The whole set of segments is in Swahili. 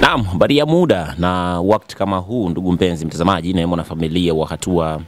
Naam, baada ya muda na wakati kama huu, ndugu mpenzi mtazamaji na mwana familia wa Hatua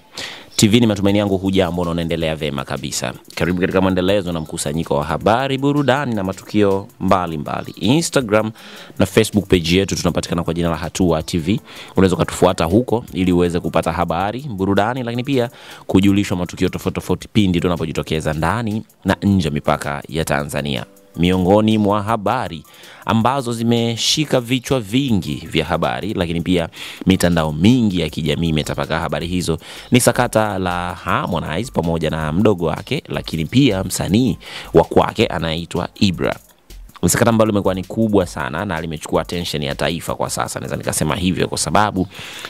TV, ni matumaini yangu hujambo na unaendelea vema kabisa. Karibu katika mwendelezo na mkusanyiko wa habari, burudani na matukio mbalimbali. Instagram na Facebook page yetu tunapatikana kwa jina la Hatua TV. Unaweza kutufuata huko ili uweze kupata habari, burudani, lakini pia kujulishwa matukio tofauti tofauti pindi tunapojitokeza ndani na nje mipaka ya Tanzania. Miongoni mwa habari ambazo zimeshika vichwa vingi vya habari, lakini pia mitandao mingi ya kijamii imetapaka habari hizo, ni sakata la Harmonize pamoja na mdogo wake, lakini pia msanii wa kwake anaitwa Ibra. Sakata ambalo limekuwa ni kubwa sana na limechukua attention ya taifa kwa sasa. Naweza nikasema hivyo kwa sababu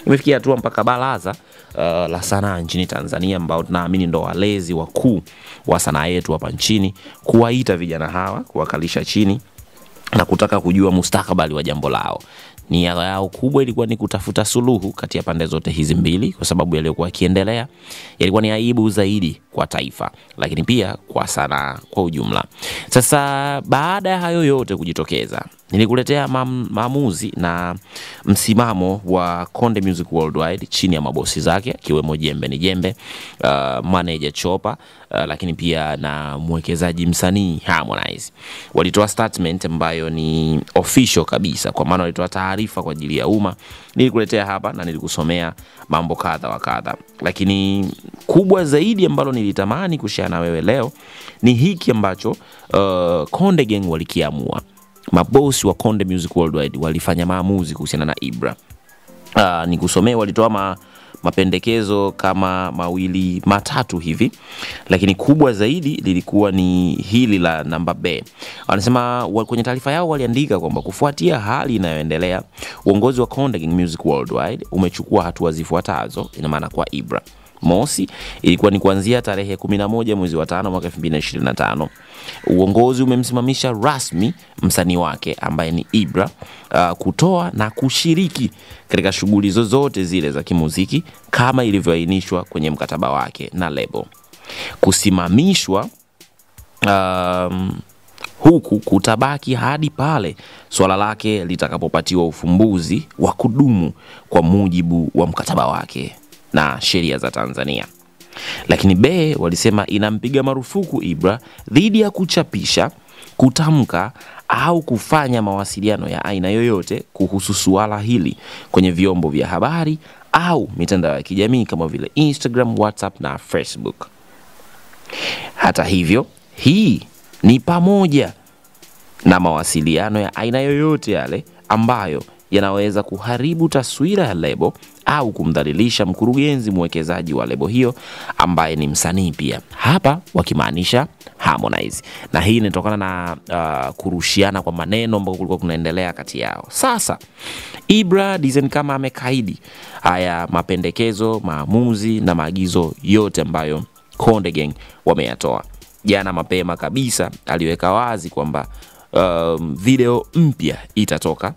imefikia hatua mpaka baraza la sanaa nchini Tanzania, ambao tunaamini ndo walezi wakuu wa sanaa yetu hapa nchini, kuwaita vijana hawa, kuwakalisha chini na kutaka kujua mustakabali wa jambo lao. Nia yao kubwa ilikuwa ni kutafuta suluhu kati ya pande zote hizi mbili, kwa sababu yaliyokuwa kiendelea yalikuwa ni aibu zaidi kwa taifa, lakini pia kwa sanaa kwa ujumla. Sasa baada ya hayo yote kujitokeza, nilikuletea maamuzi na msimamo wa Konde Music Worldwide chini ya mabosi zake, akiwemo Jembe ni Jembe, manager Chopa, lakini pia na mwekezaji msanii Harmonize. Walitoa statement ambayo ni official kabisa, kwa maana walitoa taarifa kwa ajili ya umma. Nilikuletea hapa na nilikusomea mambo kadha wa kadha, lakini kubwa zaidi ambalo nilitamani kushare na wewe leo ni hiki ambacho Konde Gang walikiamua. Mabosi wa Konde Music Worldwide walifanya maamuzi kuhusiana na Ibra. Nikusomea, walitoa mapendekezo kama mawili matatu hivi, lakini kubwa zaidi lilikuwa ni hili la namba B. Wanasema kwenye taarifa yao waliandika kwamba kufuatia hali inayoendelea, uongozi wa Konde Gang Music Worldwide umechukua hatua zifuatazo. Ina maana kwa Ibra. Mosi, ilikuwa ni kuanzia tarehe 11 mwezi wa 5 mwaka 2025, uongozi umemsimamisha rasmi msanii wake ambaye ni Ibra kutoa na kushiriki katika shughuli zozote zile za kimuziki kama ilivyoainishwa kwenye mkataba wake na lebo. Kusimamishwa huku kutabaki hadi pale swala lake litakapopatiwa ufumbuzi wa kudumu kwa mujibu wa mkataba wake na sheria za Tanzania. Lakini B walisema inampiga marufuku Ibra dhidi ya kuchapisha, kutamka au kufanya mawasiliano ya aina yoyote kuhusu suala hili kwenye vyombo vya habari au mitandao ya kijamii kama vile Instagram, WhatsApp na Facebook. Hata hivyo, hii ni pamoja na mawasiliano ya aina yoyote yale ambayo yanaweza kuharibu taswira ya lebo au kumdhalilisha mkurugenzi mwekezaji wa lebo hiyo ambaye ni msanii pia, hapa wakimaanisha Harmonize. Na hii inatokana na kurushiana kwa maneno ambao kulikuwa kunaendelea kati yao. Sasa Ibra design kama amekaidi haya mapendekezo, maamuzi na maagizo yote ambayo Konde Gang wameyatoa. Jana mapema kabisa aliweka wazi kwamba video mpya itatoka,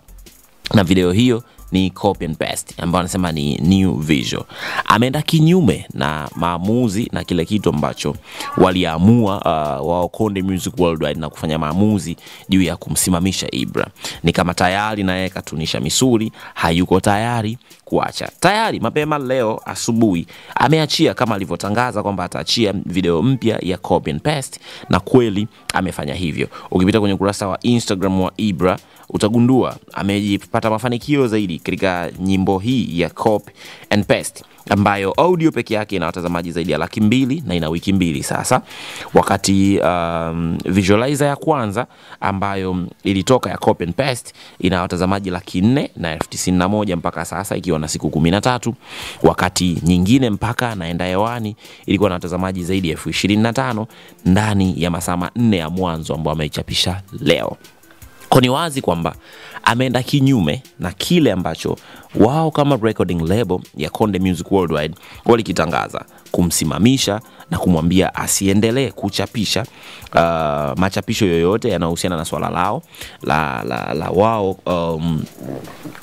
na video hiyo ni copy and paste, ambayo anasema ni new visual. Ameenda kinyume na maamuzi na kile kitu ambacho waliamua wa Konde Music Worldwide na kufanya maamuzi juu ya kumsimamisha Ibra. Ni kama tayari na yeye katunisha misuli, hayuko tayari kuacha. Tayari mapema leo asubuhi ameachia kama alivyotangaza kwamba ataachia video mpya ya copy and paste, na kweli amefanya hivyo. Ukipita kwenye kurasa wa Instagram wa Ibra utagundua amejipata mafanikio zaidi katika nyimbo hii ya copy and paste, ambayo audio peke yake ina watazamaji zaidi ya 200,000 na ina wiki 2 sasa, wakati visualizer ya kwanza ambayo ilitoka ya copy and paste ina watazamaji 491,091 mpaka sasa, ikiwa na siku 13, wakati nyingine mpaka naenda hewani ilikuwa na watazamaji zaidi ya 25,000 ndani ya masaa 4 ya mwanzo ambao ameichapisha leo. Kwa ni wazi kwamba ameenda kinyume na kile ambacho wao kama recording label ya Konde Music Worldwide walikitangaza kumsimamisha na kumwambia asiendelee kuchapisha machapisho yoyote yanayohusiana na swala lao la wao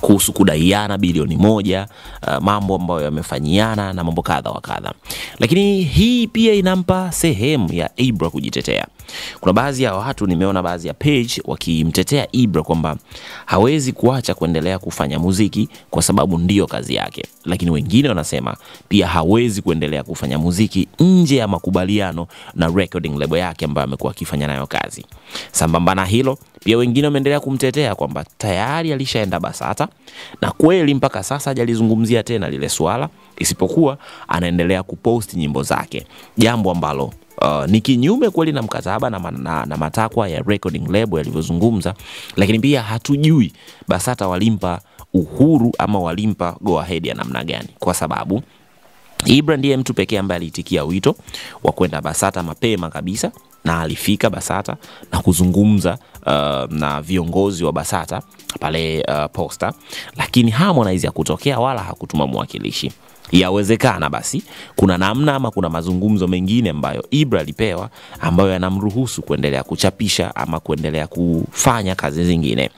kuhusu kudaiana bilioni 1, mambo ambayo yamefanyiana na mambo kadha wa kadha. Lakini hii pia inampa sehemu ya Ibra kujitetea. Kuna baadhi ya watu, nimeona baadhi ya page wakimtetea Ibra kwamba hawezi kuacha kuendelea kufanya muziki kwa sababu ndiyo kazi yake. Lakini wengine wanasema pia hawezi kuendelea kufanya muziki nje ya makubaliano na recording label yake ambayo amekuwa akifanya nayo kazi. Sambamba na hilo, pia wengine wameendelea kumtetea kwamba tayari alishaenda BASATA na kweli mpaka sasa hajalizungumzia tena lile swala, isipokuwa anaendelea kupost nyimbo zake. Jambo ambalo ni kinyume kweli na mkataba na matakwa ya recording label yalivyozungumza. Lakini pia hatujui BASATA walimpa uhuru ama walimpa go ahead ya namna gani, kwa sababu Ibra ndiye mtu pekee ambaye alitikia wito wa kwenda BASATA mapema kabisa, na alifika BASATA na kuzungumza na viongozi wa BASATA pale Posta. Lakini Harmonize hakutokea wala hakutuma mwakilishi. Yawezekana basi kuna namna ama kuna mazungumzo mengine ambayo Ibra alipewa ambayo yanamruhusu kuendelea kuchapisha ama kuendelea kufanya kazi zingine.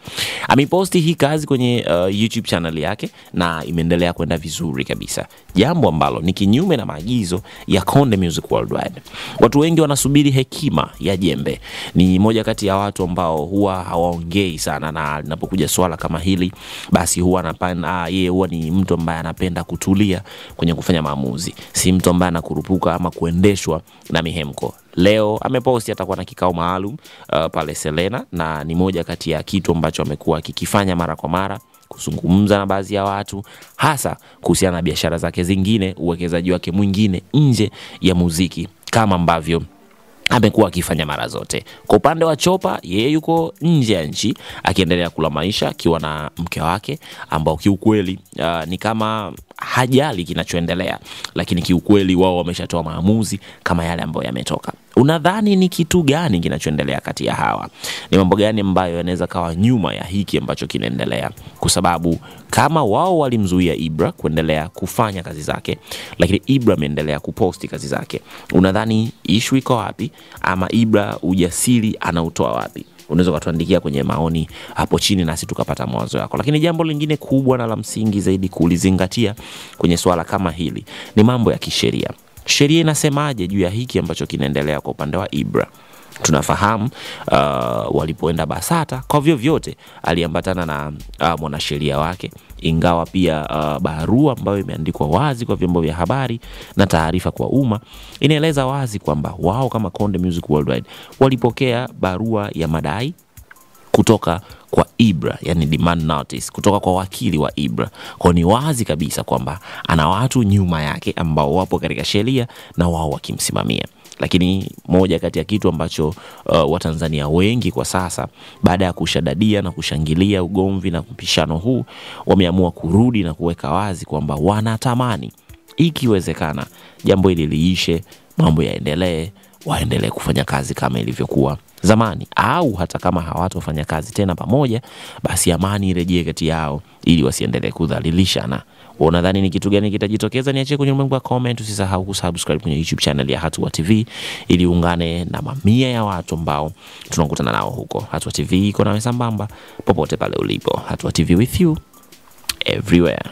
Ameposti hii kazi kwenye YouTube channel yake na imeendelea kwenda vizuri kabisa, jambo ambalo ni kinyume na maagizo ya Konde Music Worldwide. Watu wengi wanasubiri hekima ya Jembe. Ni moja kati ya watu ambao huwa hawaongei sana, na linapokuja swala kama hili basi huwa anapenda yeye huwa ni mtu ambaye anapenda kutulia kwenye kufanya maamuzi, si mtu ambaye anakurupuka ama kuendeshwa na mihemko. Leo ameposti atakuwa na kikao maalum pale Selena, na ni moja kati ya kitu ambacho amekuwa akikifanya mara kwa mara, kuzungumza na baadhi ya watu hasa kuhusiana na biashara zake zingine, uwekezaji wake mwingine nje ya muziki kama ambavyo amekuwa akifanya mara zote. Kwa upande wa Chopa, yeye yuko nje ya nchi akiendelea kula maisha akiwa na mke wake ambao kiukweli ni kama hajali kinachoendelea, lakini kiukweli wao wameshatoa maamuzi kama yale ambayo yametoka. Unadhani ni kitu gani kinachoendelea kati ya hawa? Ni mambo gani ambayo yanaweza kawa nyuma ya hiki ambacho kinaendelea? Kwa sababu kama wao walimzuia Ibra kuendelea kufanya kazi zake, lakini Ibra ameendelea kuposti kazi zake, unadhani issue iko wapi? Ama Ibra ujasiri anautoa wapi? Unaweza kutuandikia kwenye maoni hapo chini nasi tukapata mawazo yako. Lakini jambo lingine kubwa na la msingi zaidi kulizingatia kwenye swala kama hili ni mambo ya kisheria. Sheria inasemaje juu ya hiki ambacho kinaendelea kwa upande wa Ibra? Tunafahamu walipoenda BASATA kwa vyovyote aliambatana na mwanasheria wake, ingawa pia barua ambayo imeandikwa wazi kwa vyombo vya habari na taarifa kwa umma inaeleza wazi kwamba wao kama Konde Music Worldwide walipokea barua ya madai kutoka kwa Ibra, yani demand notice kutoka kwa wakili wa Ibra. Kwa ni wazi kabisa kwamba ana watu nyuma yake ambao wapo katika sheria na wao wakimsimamia. Lakini moja kati ya kitu ambacho Watanzania wengi kwa sasa baada ya kushadadia na kushangilia ugomvi na mpishano huu, wameamua kurudi na kuweka wazi kwamba wanatamani ikiwezekana jambo hili liishe, mambo yaendelee, waendelee kufanya kazi kama ilivyokuwa zamani, au hata kama hawatofanya kazi tena pamoja, basi amani irejee kati yao ili wasiendelee kudhalilishana. Unadhani ni kitu gani kitajitokeza? Niachie kwenye ulimwengu wa comment. Usisahau kusubscribe kwenye YouTube channel ya Hatua TV ili ungane na mamia ya watu ambao tunakutana nao huko. Hatua TV iko nawe sambamba popote pale ulipo. Hatua TV with you everywhere.